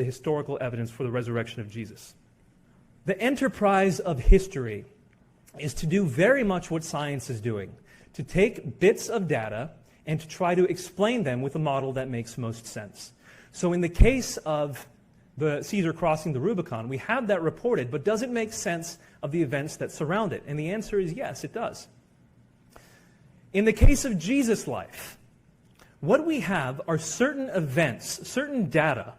historical evidence for the resurrection of Jesus. The enterprise of history is to do very much what science is doing, to take bits of data and to try to explain them with a model that makes most sense. So in the case of the Caesar crossing the Rubicon, we have that reported, but does it make sense of the events that surround it? And the answer is yes, it does. In the case of Jesus' life, what we have are certain events, certain data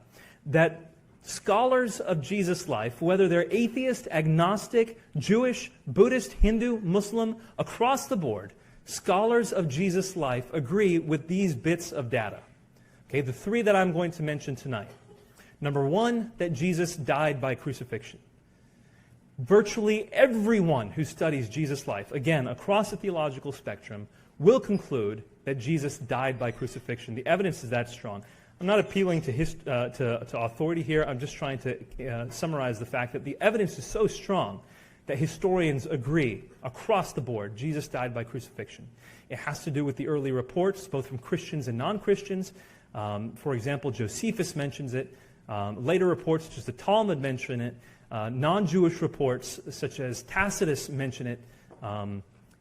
that scholars of Jesus' life, whether they're atheist, agnostic, Jewish, Buddhist, Hindu, Muslim, across the board, scholars of Jesus' life agree with these bits of data. Okay, the three that I'm going to mention tonight. Number one, that Jesus died by crucifixion. Virtually everyone who studies Jesus' life, again, across the theological spectrum, will conclude that Jesus died by crucifixion. The evidence is that strong. I'm not appealing to authority here. I'm just trying to summarize the fact that the evidence is so strong that historians agree across the board Jesus died by crucifixion. It has to do with the early reports, both from Christians and non-Christians. For example, Josephus mentions it. Later reports, such as the Talmud, mention it. Non-Jewish reports, such as Tacitus, mention it.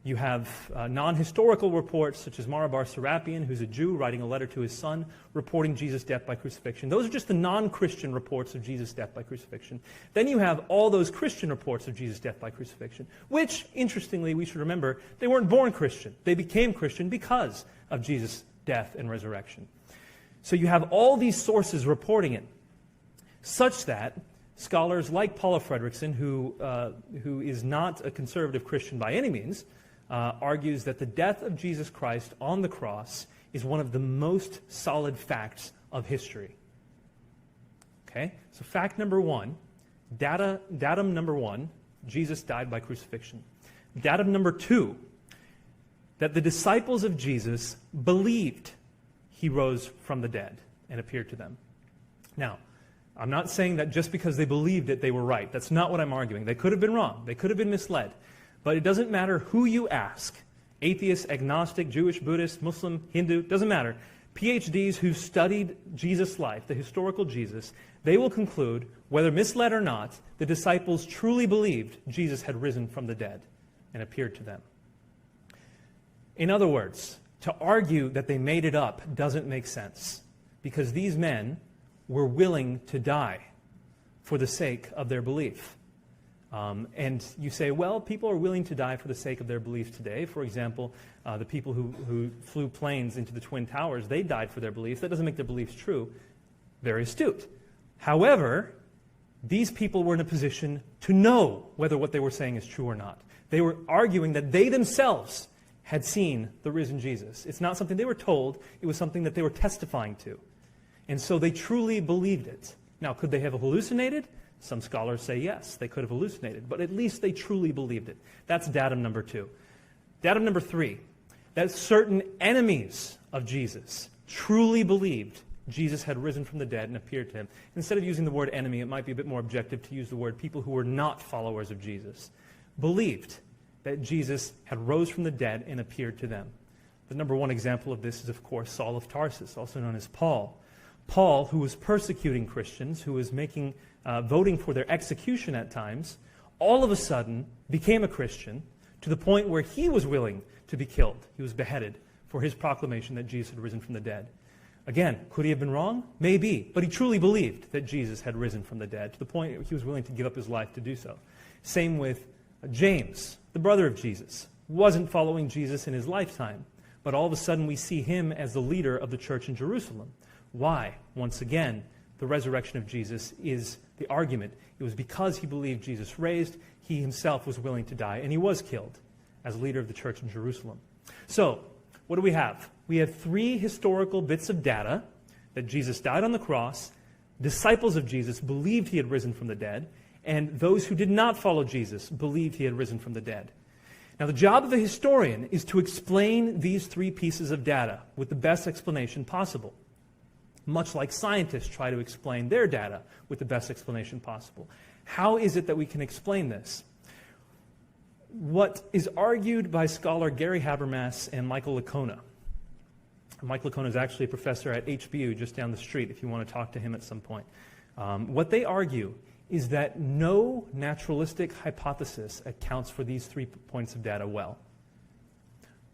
You have non-historical reports, such as Mara bar Serapion, who's a Jew, writing a letter to his son, reporting Jesus' death by crucifixion. Those are just the non-Christian reports of Jesus' death by crucifixion. Then you have all those Christian reports of Jesus' death by crucifixion, which, interestingly, we should remember, they weren't born Christian. They became Christian because of Jesus' death and resurrection. So you have all these sources reporting it, such that scholars like Paula Fredrickson, who is not a conservative Christian by any means, argues that the death of Jesus Christ on the cross is one of the most solid facts of history. Okay? So fact number one, datum number one, Jesus died by crucifixion. Datum number two, that the disciples of Jesus believed he rose from the dead and appeared to them. Now, I'm not saying that just because they believed it, they were right. That's not what I'm arguing. They could have been wrong. They could have been misled. But it doesn't matter who you ask. Atheist, agnostic, Jewish, Buddhist, Muslim, Hindu, doesn't matter. PhDs who studied Jesus' life, the historical Jesus, they will conclude, whether misled or not, the disciples truly believed Jesus had risen from the dead and appeared to them. In other words, to argue that they made it up doesn't make sense, because these men were willing to die for the sake of their belief. And you say, well, people are willing to die for the sake of their belief today. For example, the people who flew planes into the Twin Towers, they died for their beliefs. That doesn't make their beliefs true. Very astute. However, these people were in a position to know whether what they were saying is true or not. They were arguing that they themselves had seen the risen Jesus. It's not something they were told. It was something that they were testifying to. And so they truly believed it. Now, could they have hallucinated? Some scholars say yes, they could have hallucinated, but at least they truly believed it. That's datum number two. Datum number three, that certain enemies of Jesus truly believed Jesus had risen from the dead and appeared to him. Instead of using the word enemy, it might be a bit more objective to use the word people who were not followers of Jesus, believed that Jesus had rose from the dead and appeared to them. The number one example of this is, of course, Saul of Tarsus, also known as Paul. Paul, who was persecuting Christians, who was voting for their execution at times, all of a sudden became a Christian to the point where he was willing to be killed. He was beheaded for his proclamation that Jesus had risen from the dead. Again, could he have been wrong? Maybe, but he truly believed that Jesus had risen from the dead to the point where he was willing to give up his life to do so. Same with James, the brother of Jesus, wasn't following Jesus in his lifetime, but all of a sudden we see him as the leader of the church in Jerusalem. Why? Once again, the resurrection of Jesus is the argument. It was because he believed Jesus raised, he himself was willing to die, and he was killed as leader of the church in Jerusalem. So, what do we have? We have three historical bits of data that Jesus died on the cross, disciples of Jesus believed he had risen from the dead, and those who did not follow Jesus believed he had risen from the dead. Now, the job of a historian is to explain these three pieces of data with the best explanation possible, much like scientists try to explain their data with the best explanation possible. How is it that we can explain this? What is argued by scholar Gary Habermas and Michael Licona. Mike Licona is actually a professor at HBU just down the street if you want to talk to him at some point. What they argue is that no naturalistic hypothesis accounts for these 3 points of data well.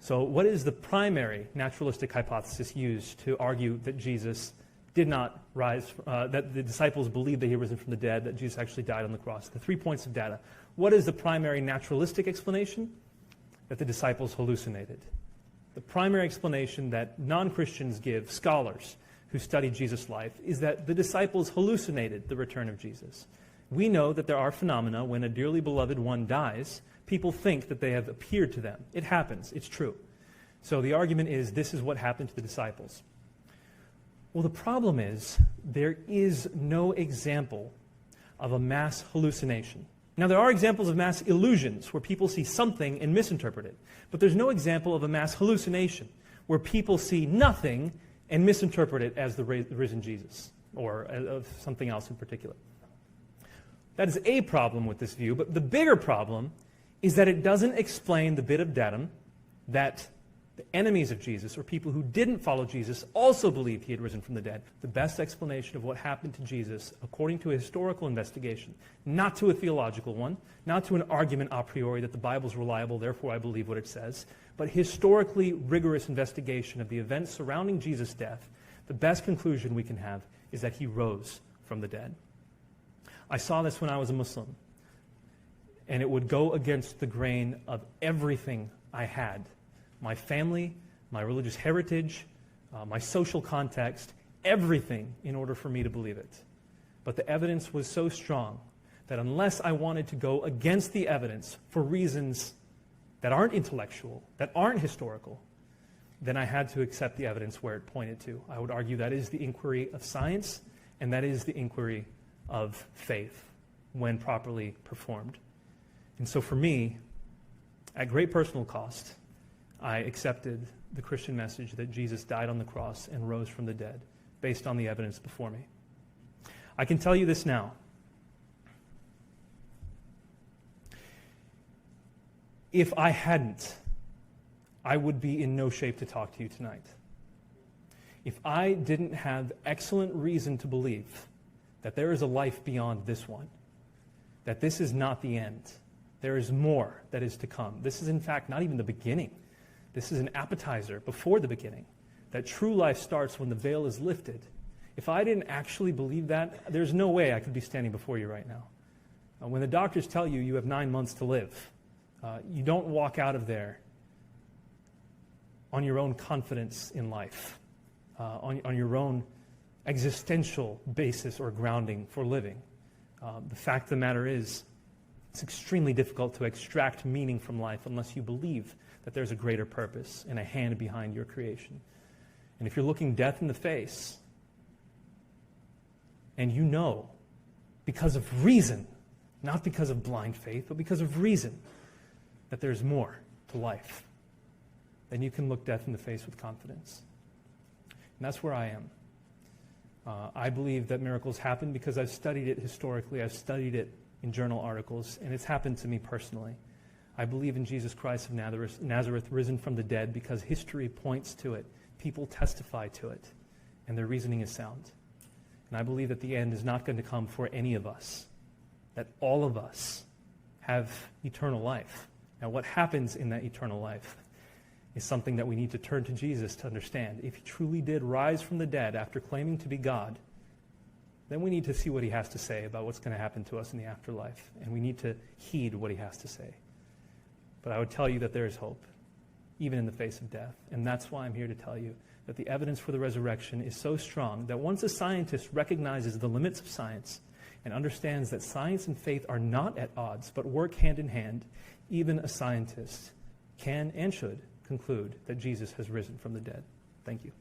So what is the primary naturalistic hypothesis used to argue that Jesus did not rise, that the disciples believed that he had risen from the dead, that Jesus actually died on the cross? The 3 points of data. What is the primary naturalistic explanation? That the disciples hallucinated. The primary explanation that non-Christians give, scholars who study Jesus' life, is that the disciples hallucinated the return of Jesus. We know that there are phenomena when a dearly beloved one dies, people think that they have appeared to them. It happens. It's true. So the argument is this is what happened to the disciples. Well, the problem is there is no example of a mass hallucination. Now, there are examples of mass illusions where people see something and misinterpret it. But there's no example of a mass hallucination where people see nothing and misinterpret it as the risen Jesus or of something else in particular. That is a problem with this view, but the bigger problem is that it doesn't explain the bit of datum that the enemies of Jesus, or people who didn't follow Jesus, also believed he had risen from the dead. The best explanation of what happened to Jesus, according to a historical investigation, not to a theological one, not to an argument a priori that the Bible's reliable, therefore I believe what it says, but historically rigorous investigation of the events surrounding Jesus' death, the best conclusion we can have is that he rose from the dead. I saw this when I was a Muslim, and it would go against the grain of everything I had. My family, my religious heritage, my social context, everything in order for me to believe it. But the evidence was so strong that unless I wanted to go against the evidence for reasons that aren't intellectual, that aren't historical, then I had to accept the evidence where it pointed to. I would argue that is the inquiry of science, and that is the inquiry of faith when properly performed. And so for me, at great personal cost, I accepted the Christian message that Jesus died on the cross and rose from the dead based on the evidence before me. I can tell you this now. If I hadn't, I would be in no shape to talk to you tonight. If I didn't have excellent reason to believe that there is a life beyond this one, that this is not the end, there is more that is to come. This is, in fact, not even the beginning. This is an appetizer before the beginning, that true life starts when the veil is lifted. If I didn't actually believe that, there's no way I could be standing before you right now. When the doctors tell you you have 9 months to live, you don't walk out of there on your own confidence in life, on your own existential basis or grounding for living. The fact of the matter is, it's extremely difficult to extract meaning from life unless you believe that there's a greater purpose and a hand behind your creation. And if you're looking death in the face, and you know, because of reason, not because of blind faith, but because of reason, that there's more to life, then you can look death in the face with confidence. And that's where I am. I believe that miracles happen because I've studied it historically, I've studied it in journal articles, and it's happened to me personally. I believe in Jesus Christ of Nazareth, risen from the dead, because history points to it, people testify to it, and their reasoning is sound. And I believe that the end is not going to come for any of us, that all of us have eternal life. Now, what happens in that eternal life is something that we need to turn to Jesus to understand. If he truly did rise from the dead after claiming to be God, then we need to see what he has to say about what's going to happen to us in the afterlife, and we need to heed what he has to say. But I would tell you that there is hope, even in the face of death. And that's why I'm here to tell you that the evidence for the resurrection is so strong that once a scientist recognizes the limits of science and understands that science and faith are not at odds, but work hand in hand, even a scientist can and should conclude that Jesus has risen from the dead. Thank you.